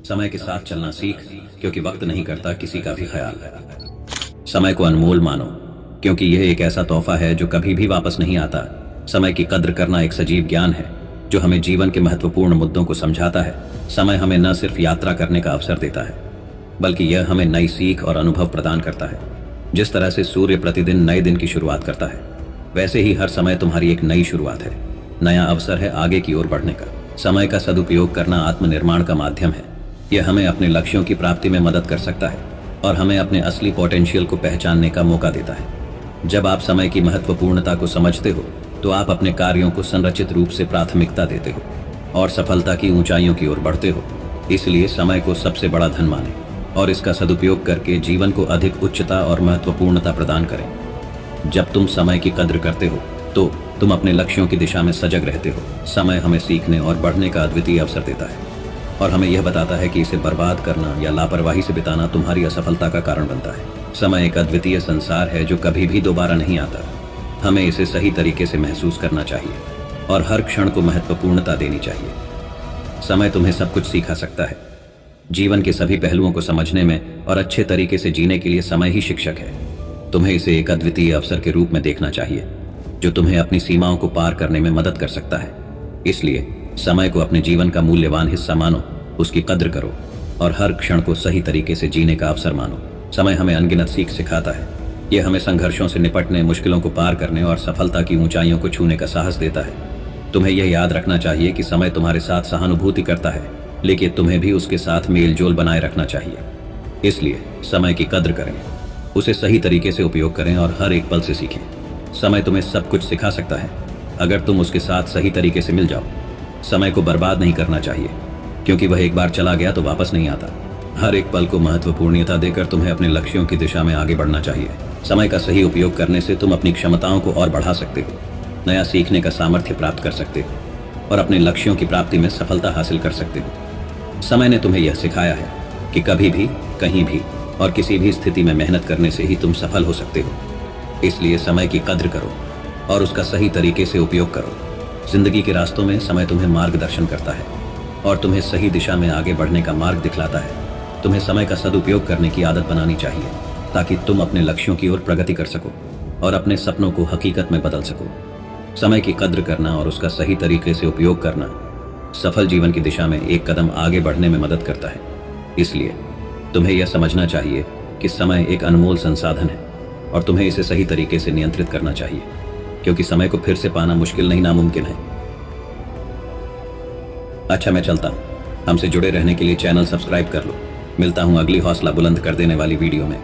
समय के साथ चलना सीख, क्योंकि वक्त नहीं करता किसी का भी ख्याल। समय को अनमोल मानो, क्योंकि यह एक ऐसा तोहफा है जो कभी भी वापस नहीं आता। समय की कद्र करना एक सजीव ज्ञान है जो हमें जीवन के महत्वपूर्ण मुद्दों को समझाता है। समय हमें न सिर्फ यात्रा करने का अवसर देता है, बल्कि यह हमें नई सीख और अनुभव प्रदान करता है। जिस तरह से सूर्य प्रतिदिन नए दिन की शुरुआत करता है, वैसे ही हर समय तुम्हारी एक नई शुरुआत है, नया अवसर है आगे की ओर बढ़ने का। समय का सदुपयोग करना आत्मनिर्माण का माध्यम है। यह हमें अपने लक्ष्यों की प्राप्ति में मदद कर सकता है और हमें अपने असली पोटेंशियल को पहचानने का मौका देता है। जब आप समय की महत्वपूर्णता को समझते हो तो आप अपने कार्यों को संरचित रूप से प्राथमिकता देते हो और सफलता की ऊंचाइयों की ओर बढ़ते हो। इसलिए समय को सबसे बड़ा धन माने और इसका सदुपयोग करके जीवन को अधिक उच्चता और महत्वपूर्णता प्रदान करें। जब तुम समय की कद्र करते हो तो तुम अपने लक्ष्यों की दिशा में सजग रहते हो। समय हमें सीखने और बढ़ने का अद्वितीय अवसर देता है और हमें यह बताता है कि इसे बर्बाद करना या लापरवाही से बिताना तुम्हारी असफलता का कारण बनता है। समय एक अद्वितीय संसार है जो कभी भी दोबारा नहीं आता। हमें इसे सही तरीके से महसूस करना चाहिए और हर क्षण को महत्वपूर्णता देनी चाहिए। समय तुम्हें सब कुछ सिखा सकता है। जीवन के सभी पहलुओं को समझने में और अच्छे तरीके से जीने के लिए समय ही शिक्षक है। तुम्हें इसे एक अद्वितीय अवसर के रूप में देखना चाहिए जो तुम्हें अपनी सीमाओं को पार करने में मदद कर सकता है। इसलिए समय को अपने जीवन का मूल्यवान हिस्सा मानो, उसकी कद्र करो और हर क्षण को सही तरीके से जीने का अवसर मानो। समय हमें अनगिनत सीख सिखाता है। यह हमें संघर्षों से निपटने, मुश्किलों को पार करने और सफलता की ऊंचाइयों को छूने का साहस देता है। तुम्हें यह याद रखना चाहिए कि समय तुम्हारे साथ सहानुभूति करता है, लेकिन तुम्हें भी उसके साथ मेल जोल बनाए रखना चाहिए। इसलिए समय की कद्र करें, उसे सही तरीके से उपयोग करें और हर एक पल से सीखें। समय तुम्हें सब कुछ सिखा सकता है अगर तुम उसके साथ सही तरीके से मिल जाओ। समय को बर्बाद नहीं करना चाहिए, क्योंकि वह एक बार चला गया तो वापस नहीं आता। हर एक पल को महत्वपूर्णता देकर तुम्हें अपने लक्ष्यों की दिशा में आगे बढ़ना चाहिए। समय का सही उपयोग करने से तुम अपनी क्षमताओं को और बढ़ा सकते हो, नया सीखने का सामर्थ्य प्राप्त कर सकते हो और अपने लक्ष्यों की प्राप्ति में सफलता हासिल कर सकते हो। समय ने तुम्हें यह सिखाया है कि कभी भी, कहीं भी और किसी भी स्थिति में मेहनत करने से ही तुम सफल हो सकते हो। इसलिए समय की कद्र करो और उसका सही तरीके से उपयोग करो। जिंदगी के रास्तों में समय तुम्हें मार्गदर्शन करता है और तुम्हें सही दिशा में आगे बढ़ने का मार्ग दिखलाता है। तुम्हें समय का सदुपयोग करने की आदत बनानी चाहिए ताकि तुम अपने लक्ष्यों की ओर प्रगति कर सको और अपने सपनों को हकीकत में बदल सको। समय की कद्र करना और उसका सही तरीके से उपयोग करना सफल जीवन की दिशा में एक कदम आगे बढ़ने में मदद करता है। इसलिए तुम्हें यह समझना चाहिए कि समय एक अनमोल संसाधन है और तुम्हें इसे सही तरीके से नियंत्रित करना चाहिए, क्योंकि समय को फिर से पाना मुश्किल नहीं, नामुमकिन है। अच्छा, मैं चलता हूँ। हमसे जुड़े रहने के लिए चैनल सब्सक्राइब कर लो। मिलता हूँ अगली हौसला बुलंद कर देने वाली वीडियो में।